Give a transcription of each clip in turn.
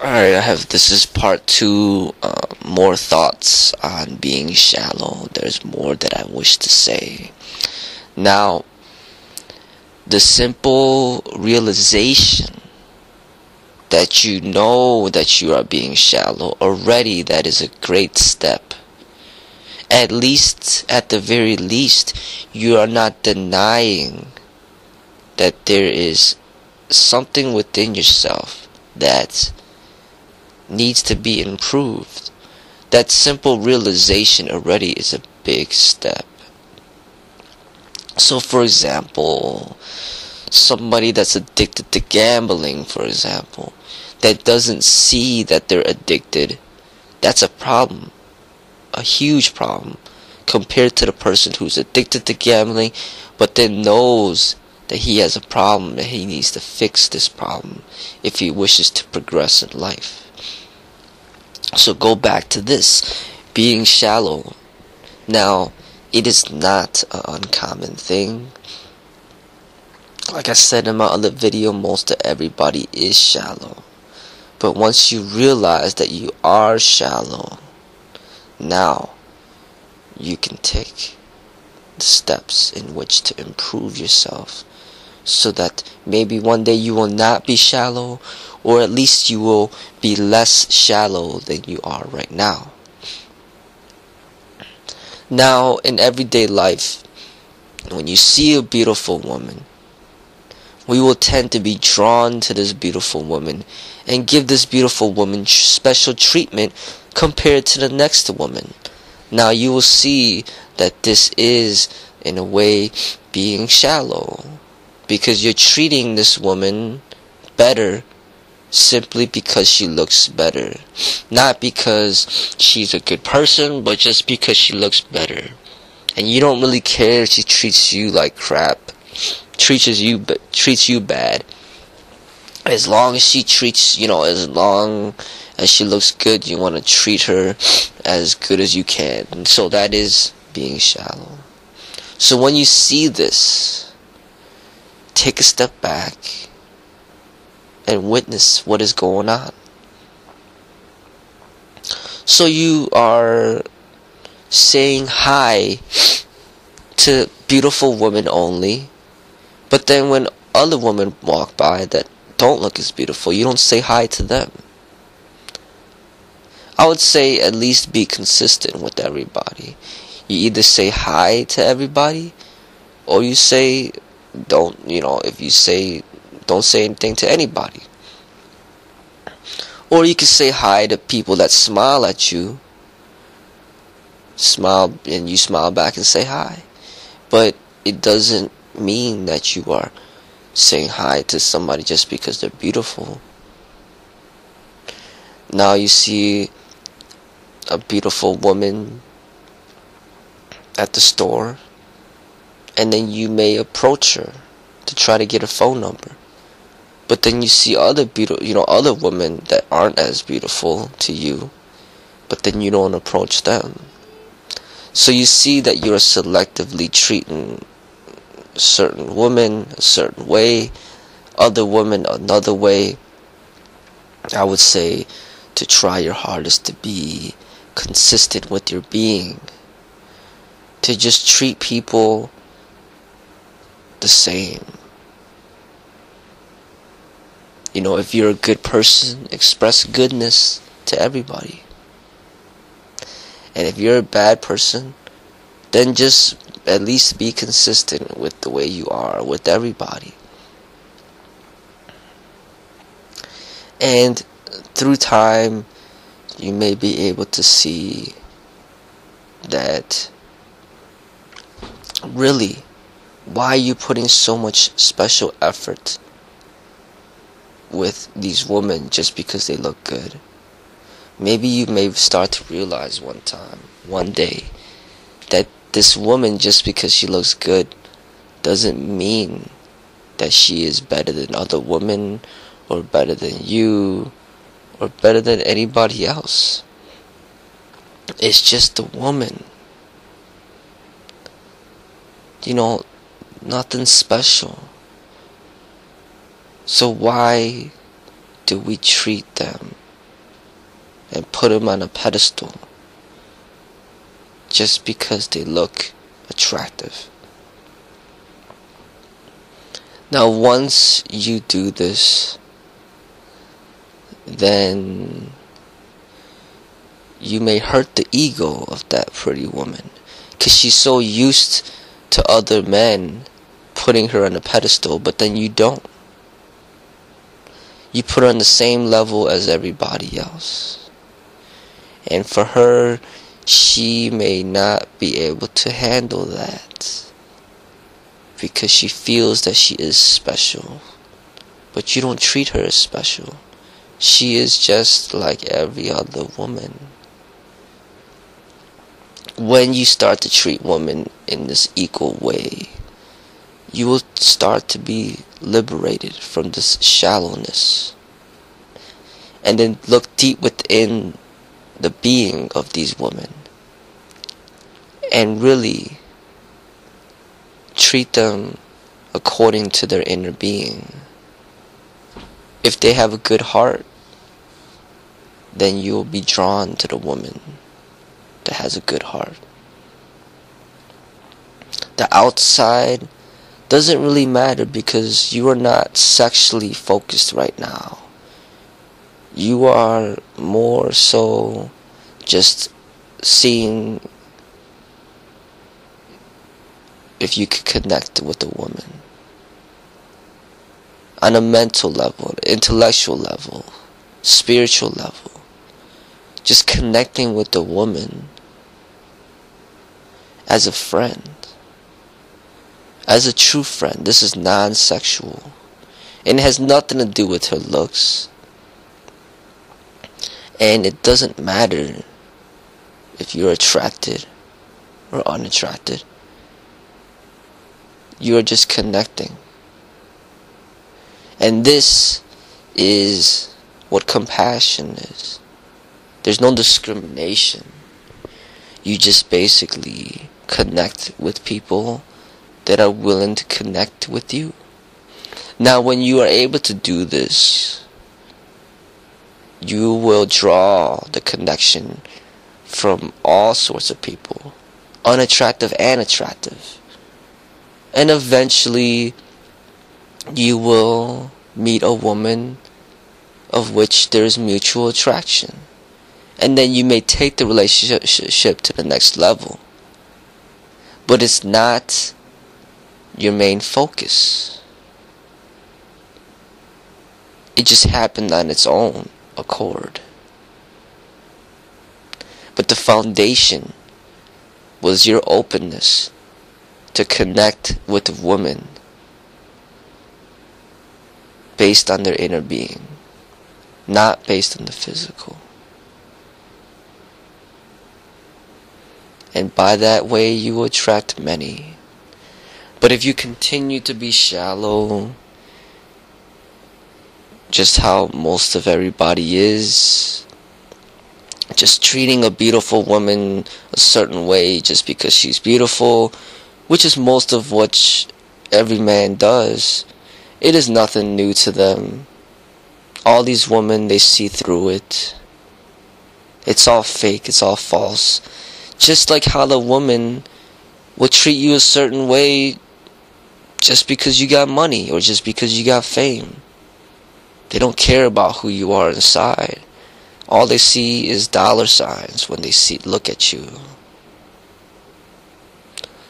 Alright, this is part 2, more thoughts on being shallow. There's more that I wish to say. Now, the simple realization that you know that you are being shallow already, that is a great step. At the very least, you are not denying that there is something within yourself that needs to be improved. That simple realization already is a big step. So for example, somebody that's addicted to gambling, for example, that doesn't see that they're addicted, that's a problem, a huge problem, compared to the person who's addicted to gambling but then knows that he has a problem, that he needs to fix this problem if he wishes to progress in life. So go back to this, being shallow. Now, it is not an uncommon thing. Like I said in my other video, most of everybody is shallow. But once you realize that you are shallow, now you can take the steps in which to improve yourself, so that maybe one day you will not be shallow, or at least you will be less shallow than you are right now. Now, in everyday life, when you see a beautiful woman, we will tend to be drawn to this beautiful woman and give this beautiful woman special treatment compared to the next woman. Now you will see that this is, in a way, being shallow, because you're treating this woman better simply because she looks better. Not because she's a good person, but just because she looks better. And you don't really care if she treats you like crap, treats you bad. As long as she treats, as long as she looks good, you want to treat her as good as you can. And so that is being shallow. So when you see this, take a step back and witness what is going on. So you are saying hi to beautiful women only, but then when other women walk by that don't look as beautiful, you don't say hi to them. I would say at least be consistent with everybody. You either say hi to everybody, or you say don't say anything to anybody. Or you can say hi to people that smile at you. Smile, and you smile back and say hi. But it doesn't mean that you are saying hi to somebody just because they're beautiful. Now you see a beautiful woman at the store, and then you may approach her to try to get her phone number. But then you see other other women that aren't as beautiful to you, but then you don't approach them. So you see that you're selectively treating certain women a certain way, other women another way. I would say to try your hardest to be consistent with your being, to just treat people the same. If you're a good person, express goodness to everybody. And if you're a bad person, then just at least be consistent with the way you are with everybody. And through time, you may be able to see that really, why are you putting so much special effort with these women just because they look good? Maybe you may start to realize one day, that this woman, just because she looks good, doesn't mean that she is better than other women, or better than you, or better than anybody else. It's just a woman. Nothing special. So why do we treat them and put them on a pedestal just because they look attractive. Now once you do this, then you may hurt the ego of that pretty woman, because she's so used to other men putting her on a pedestal, but then you don't. You put her on the same level as everybody else. And for her, she may not be able to handle that, because she feels that she is special. But you don't treat her as special. She is just like every other woman. When you start to treat women in this equal way, you will start to be liberated from this shallowness. And then look deep within the being of these women and really treat them according to their inner being. If they have a good heart, then you will be drawn to the woman that has a good heart. The outside doesn't really matter, because you are not sexually focused right now. You are more so just seeing if you could connect with a woman on a mental level, intellectual level, spiritual level. Just connecting with the woman as a friend, as a true friend. This is non-sexual, and it has nothing to do with her looks. And it doesn't matter if you're attracted or unattracted. You are just connecting. And this is what compassion is. There's no discrimination. You just basically connect with people that are willing to connect with you. Now when you are able to do this, you will draw the connection from all sorts of people, unattractive and attractive. And eventually you will meet a woman of which there is mutual attraction. And then you may take the relationship to the next level. But it's not your main focus. It just happened on its own accord. But the foundation was your openness to connect with a woman based on their inner being, not based on the physical. And by that way you will attract many. But if you continue to be shallow, just how most of everybody is, just treating a beautiful woman a certain way just because she's beautiful, which is most of what every man does, it is nothing new to them. All these women, they see through it. It's all fake, it's all false. Just like how the woman will treat you a certain way just because you got money or just because you got fame. They don't care about who you are inside. All they see is dollar signs when they look at you.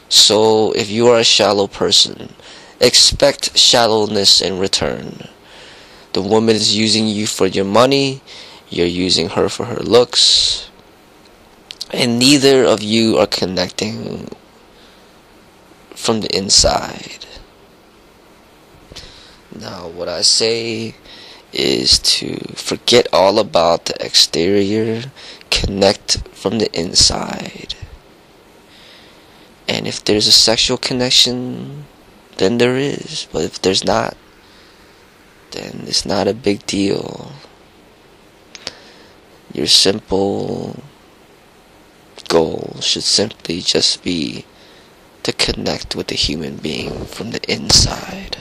So if you are a shallow person, expect shallowness in return. The woman is using you for your money, you're using her for her looks, and neither of you are connecting from the inside. Now what I say is to forget all about the exterior, connect from the inside. And if there's a sexual connection, then there is. But if there's not, then it's not a big deal. Your simple goal should simply just be to connect with a human being from the inside.